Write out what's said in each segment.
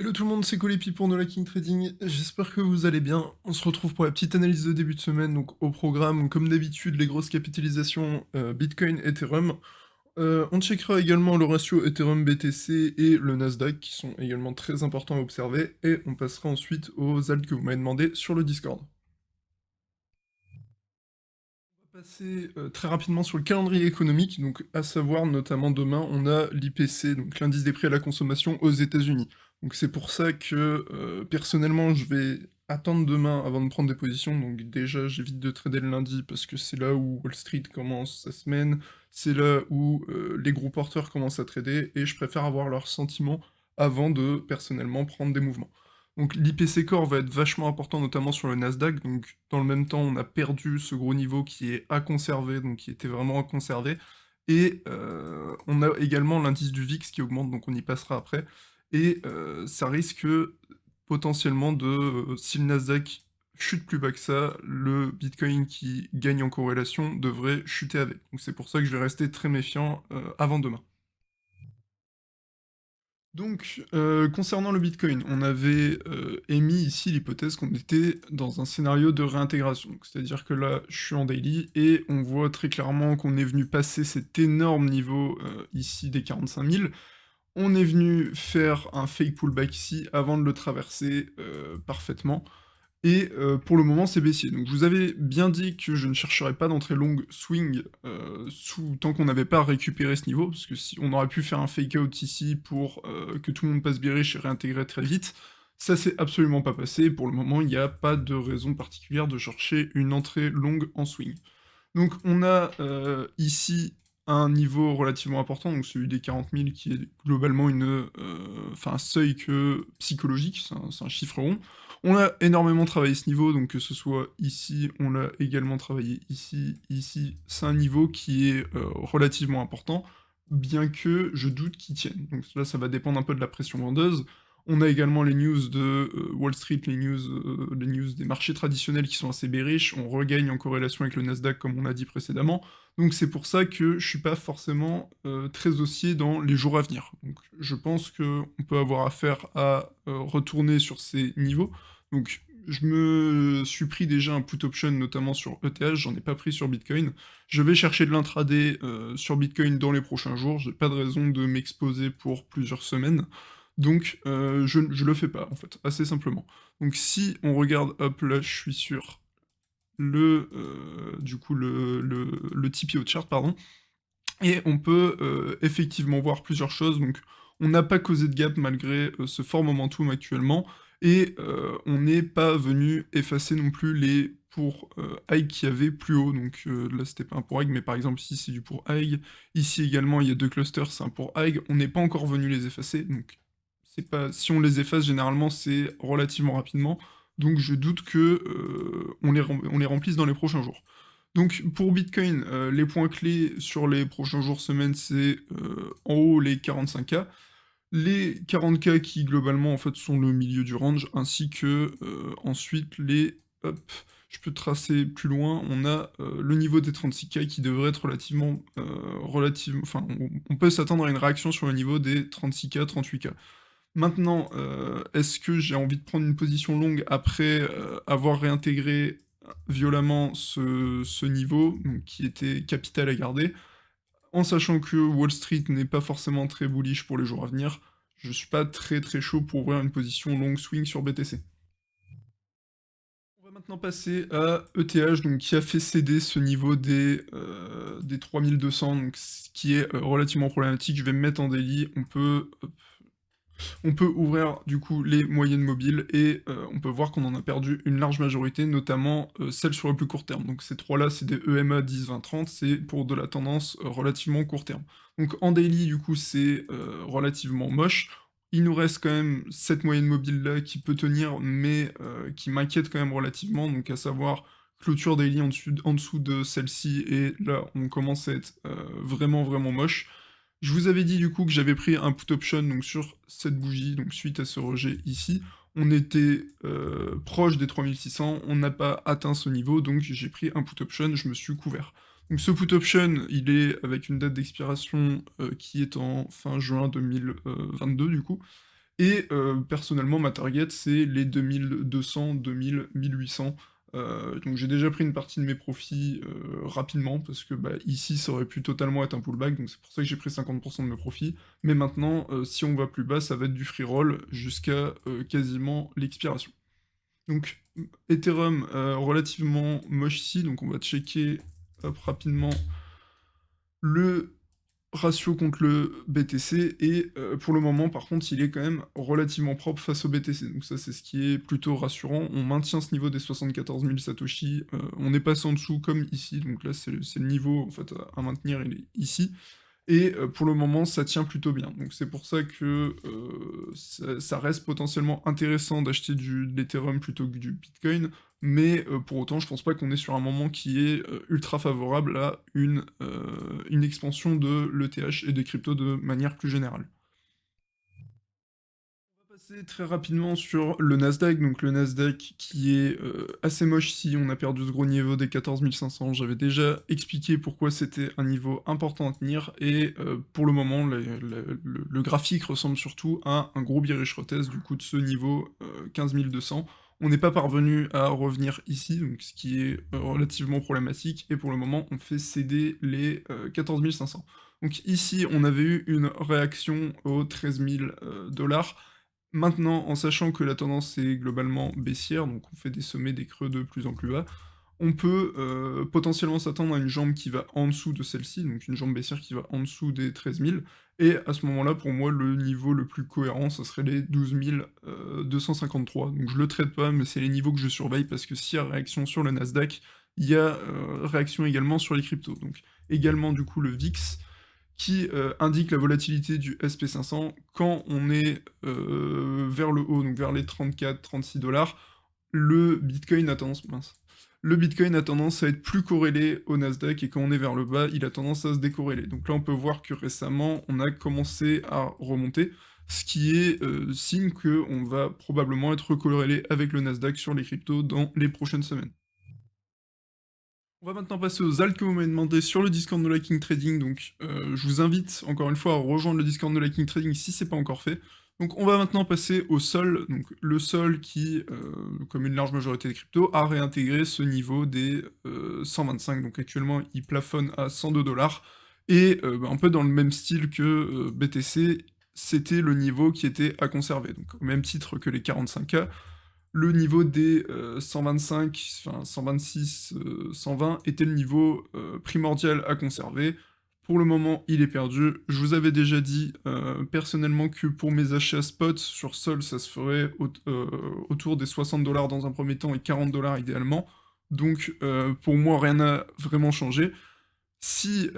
Hello tout le monde, c'est Colépi pour No King Trading, j'espère que vous allez bien. On se retrouve pour la petite analyse de début de semaine, donc au programme, comme d'habitude, les grosses capitalisations Bitcoin, Ethereum. On checkera également le ratio Ethereum-BTC et le Nasdaq, qui sont également très importants à observer, et on passera ensuite aux alts que vous m'avez demandé sur le Discord. On va passer très rapidement sur le calendrier économique, donc à savoir notamment demain, on a l'IPC, donc l'indice des prix à la consommation aux États-Unis. Donc c'est pour ça que personnellement, je vais attendre demain avant de prendre des positions. Donc déjà, j'évite de trader le lundi parce que c'est là où Wall Street commence sa semaine, c'est là où les gros porteurs commencent à trader et je préfère avoir leurs sentiments avant de personnellement prendre des mouvements. Donc l'IPC Core va être vachement important, notamment sur le Nasdaq. Donc dans le même temps, on a perdu ce gros niveau qui est à conserver, donc qui était vraiment à conserver. Et on a également l'indice du VIX qui augmente, donc on y passera après. Et ça risque potentiellement de, si le Nasdaq chute plus bas que ça, le Bitcoin qui gagne en corrélation devrait chuter avec. Donc c'est pour ça que je vais rester très méfiant avant demain. Donc, concernant le Bitcoin, on avait, émis ici l'hypothèse qu'on était dans un scénario de réintégration. Donc c'est-à-dire que là, je suis en daily et on voit très clairement qu'on est venu passer cet énorme niveau, ici des 45 000. On est venu faire un fake pullback ici avant de le traverser, parfaitement. Et pour le moment, c'est baissier. Donc je vous avais bien dit que je ne chercherais pas d'entrée longue swing, tant qu'on n'avait pas récupéré ce niveau, parce que si on aurait pu faire un fake out ici pour, que tout le monde passe bearish et réintégrer très vite. Ça s'est absolument pas passé, pour le moment, il n'y a pas de raison particulière de chercher une entrée longue en swing. Donc on a, ici un niveau relativement important, donc celui des 40 000 qui est globalement enfin un seuil psychologique, c'est un chiffre rond. On a énormément travaillé ce niveau, donc que ce soit ici, on l'a également travaillé ici, ici. C'est un niveau qui est, relativement important, bien que je doute qu'il tienne. Donc là, ça va dépendre un peu de la pression vendeuse. On a également les news de Wall Street, les news des marchés traditionnels qui sont assez bearish, on regagne en corrélation avec le Nasdaq comme on a dit précédemment, donc c'est pour ça que je suis pas forcément très haussier dans les jours à venir. Donc je pense qu'on peut avoir affaire à retourner sur ces niveaux, donc je me suis pris déjà un put option notamment sur ETH, j'en ai pas pris sur Bitcoin. Je vais chercher de l'intraday sur Bitcoin dans les prochains jours, j'ai pas de raison de m'exposer pour plusieurs semaines. Donc je le fais pas, en fait, assez simplement. Donc si on regarde, hop, là, je suis sur du coup, le TPO chart, pardon, et on peut, effectivement voir plusieurs choses. Donc on n'a pas causé de gap malgré, ce fort momentum actuellement, et on n'est pas venu effacer non plus les pour, high qu'il y avait plus haut. Donc là, c'était pas un pour high, mais par exemple ici, c'est du pour high. Ici également, il y a 2 clusters, c'est un pour high. On n'est pas encore venu les effacer, donc c'est pas si on les efface, généralement, c'est relativement rapidement. Donc je doute que, on les remplisse dans les prochains jours. Donc pour Bitcoin, les points clés sur les prochains jours, semaines, c'est, en haut les 45K, les 40K qui globalement en fait sont le milieu du range, ainsi que, ensuite hop, je peux tracer plus loin, on a, le niveau des 36K qui devrait être enfin on peut s'attendre à une réaction sur le niveau des 36K, 38K. Maintenant, est-ce que j'ai envie de prendre une position longue après, avoir réintégré violemment ce niveau, donc qui était capital à garder? En sachant que Wall Street n'est pas forcément très bullish pour les jours à venir, je suis pas très, très chaud pour ouvrir une position long swing sur BTC. On va maintenant passer à ETH, donc qui a fait céder ce niveau des 3200, donc ce qui est, relativement problématique. Je vais me mettre en daily, on peut ouvrir du coup les moyennes mobiles et on peut voir qu'on en a perdu une large majorité, notamment celles sur le plus court terme. Donc ces trois-là, c'est des EMA 10, 20, 30, c'est pour de la tendance relativement court terme. Donc en daily, du coup, c'est relativement moche. Il nous reste quand même cette moyenne mobile-là qui peut tenir, mais qui m'inquiète quand même relativement, donc à savoir clôture daily en dessous de celle-ci, et là, on commence à être vraiment, vraiment moche. Je vous avais dit du coup que j'avais pris un put option donc sur cette bougie, donc suite à ce rejet ici. On était proche des 3600, on n'a pas atteint ce niveau, donc j'ai pris un put option, je me suis couvert. Donc ce put option, il est avec une date d'expiration qui est en fin juin 2022 du coup, Et personnellement, ma target, c'est les 2200, 2000, 1800. Donc j'ai déjà pris une partie de mes profits, rapidement parce que, bah, ici, ça aurait pu totalement être un pullback, donc c'est pour ça que j'ai pris 50 de mes profits. Mais maintenant, si on va plus bas, ça va être du free roll jusqu'à, quasiment l'expiration. Donc, Ethereum, relativement moche ici, donc on va checker, hop, rapidement le ratio contre le BTC et pour le moment, par contre, il est quand même relativement propre face au BTC. Donc ça, c'est ce qui est plutôt rassurant. On maintient ce niveau des 74 000 satoshi, on est passé en dessous comme ici, donc là, c'est le niveau, en fait, à maintenir, il est ici. Et pour le moment, ça tient plutôt bien. Donc c'est pour ça que, ça reste potentiellement intéressant d'acheter de l'Ethereum plutôt que du Bitcoin, mais pour autant, je pense pas qu'on est sur un moment qui est, ultra favorable à une expansion de l'ETH et des cryptos de manière plus générale. On va passer très rapidement sur le Nasdaq, donc le Nasdaq qui est assez moche ici, on a perdu ce gros niveau des 14 500, j'avais déjà expliqué pourquoi c'était un niveau important à tenir, et pour le moment, le graphique ressemble surtout à un gros bearish retest du coup de ce niveau 15 200. On n'est pas parvenu à revenir ici, donc ce qui est relativement problématique, et pour le moment, on fait céder les 14 500. Donc ici, on avait eu une réaction aux 13 000 dollars. Maintenant, en sachant que la tendance est globalement baissière, donc on fait des sommets, des creux de plus en plus bas, on peut potentiellement s'attendre à une jambe qui va en dessous de celle-ci, donc une jambe baissière qui va en dessous des 13 000, et à ce moment-là, pour moi, le niveau le plus cohérent, ce serait les 12 253. Donc je le traite pas, mais c'est les niveaux que je surveille, parce que s'il y a réaction sur le Nasdaq, il y a réaction également sur les cryptos. Donc également du coup le VIX, qui indique la volatilité du SP500 quand on est vers le haut, donc vers les 34-36 dollars. Le Bitcoin a tendance, mince, le Bitcoin a tendance à être plus corrélé au Nasdaq, et quand on est vers le bas, il a tendance à se décorréler. Donc là, on peut voir que récemment, on a commencé à remonter, ce qui est signe qu'on va probablement être corrélé avec le Nasdaq sur les cryptos dans les prochaines semaines. On va maintenant passer aux altcoins que vous m'avez demandé sur le Discord de Liking Trading, donc je vous invite encore une fois à rejoindre le Discord de Liking Trading si c'est pas encore fait. Donc on va maintenant passer au Sol, donc le Sol qui, comme une large majorité des cryptos, a réintégré ce niveau des 125, donc actuellement il plafonne à 102 dollars, et bah, un peu dans le même style que BTC, c'était le niveau qui était à conserver, donc au même titre que les 45K, le niveau des 125, enfin 126, 120 était le niveau primordial à conserver. Pour le moment, il est perdu. Je vous avais déjà dit personnellement que pour mes achats spot sur Sol, ça se ferait autour des 60 dollars dans un premier temps et 40 dollars idéalement. Donc pour moi, rien n'a vraiment changé. Si,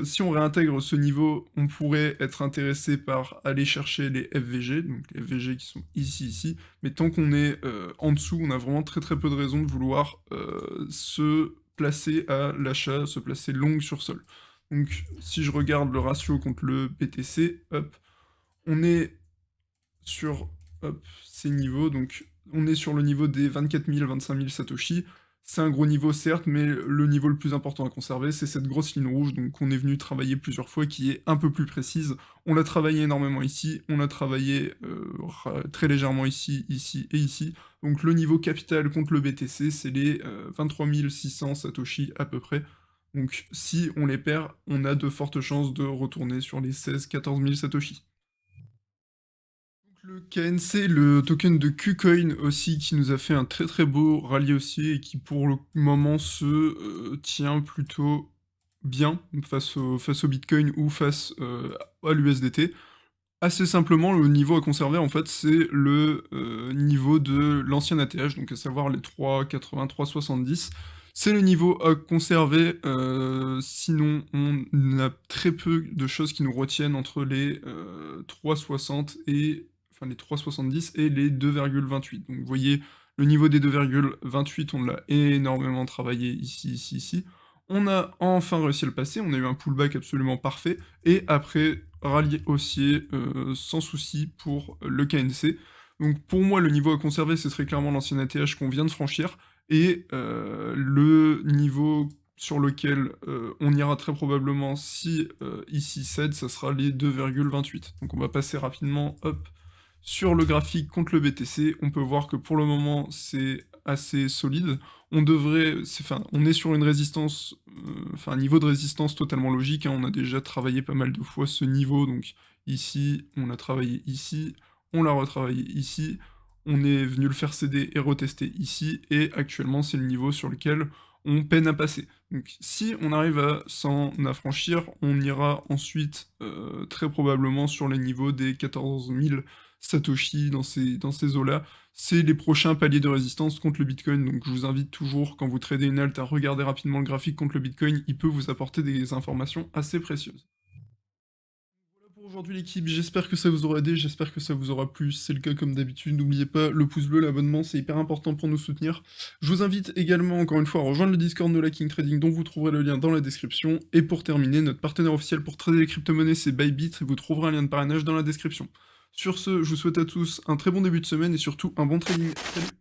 si on réintègre ce niveau, on pourrait être intéressé par aller chercher les FVG, donc les FVG qui sont ici, mais tant qu'on est, en dessous, on a vraiment très, très peu de raisons de vouloir, se placer à l'achat, se placer long sur Sol. Donc si je regarde le ratio contre le BTC, hop, on est sur, hop, ces niveaux, donc on est sur le niveau des 24 000, 25 000 satoshi. C'est un gros niveau certes, mais le niveau le plus important à conserver, c'est cette grosse ligne rouge, donc on est venu travailler plusieurs fois, qui est un peu plus précise. On l'a travaillé énormément ici, on l'a travaillé très légèrement ici, ici et ici. Donc le niveau capital contre le BTC, c'est les 23 600 satoshi à peu près. Donc si on les perd, on a de fortes chances de retourner sur les 16-14 000 satoshi. Le KNC, le token de KuCoin aussi, qui nous a fait un très très beau rallye haussier et qui pour le moment se tient plutôt bien face au Bitcoin ou face à l'USDT. Assez simplement, le niveau à conserver, en fait, c'est le niveau de l'ancien ATH, donc à savoir les 3,80, 3,70. C'est le niveau à conserver, sinon on a très peu de choses qui nous retiennent entre les 3,60 et enfin les 3,70 et les 2,28. Donc vous voyez, le niveau des 2,28, on l'a énormément travaillé ici, ici, ici. On a enfin réussi à le passer, on a eu un pullback absolument parfait, et après, rallye haussier sans souci pour le KNC. Donc pour moi, le niveau à conserver, ce serait clairement l'ancien ATH qu'on vient de franchir, et le niveau sur lequel on ira très probablement si ici cède, ça sera les 2,28. Donc on va passer rapidement, hop, Sur le graphique contre le BTC, on peut voir que pour le moment, c'est assez solide. On est sur une résistance, un niveau de résistance totalement logique, hein. On a déjà travaillé pas mal de fois ce niveau, donc ici, on l'a travaillé ici, on l'a retravaillé ici, on est venu le faire céder et retester ici, et actuellement, c'est le niveau sur lequel on peine à passer. Donc si on arrive à s'en affranchir, on ira ensuite, très probablement sur les niveaux des 14 000 Satoshi dans ces eaux-là. C'est les prochains paliers de résistance contre le Bitcoin, donc je vous invite toujours, quand vous tradez une alt, à regarder rapidement le graphique contre le Bitcoin, il peut vous apporter des informations assez précieuses. Voilà pour aujourd'hui l'équipe, j'espère que ça vous aura aidé, j'espère que ça vous aura plu, si c'est le cas comme d'habitude, n'oubliez pas le pouce bleu, l'abonnement, c'est hyper important pour nous soutenir. Je vous invite également, encore une fois, à rejoindre le Discord No Liking Trading, dont vous trouverez le lien dans la description, et pour terminer, notre partenaire officiel pour trader les crypto-monnaies, c'est Bybit, et vous trouverez un lien de parrainage dans la description. Sur ce, je vous souhaite à tous un très bon début de semaine, et surtout un bon trading. Salut!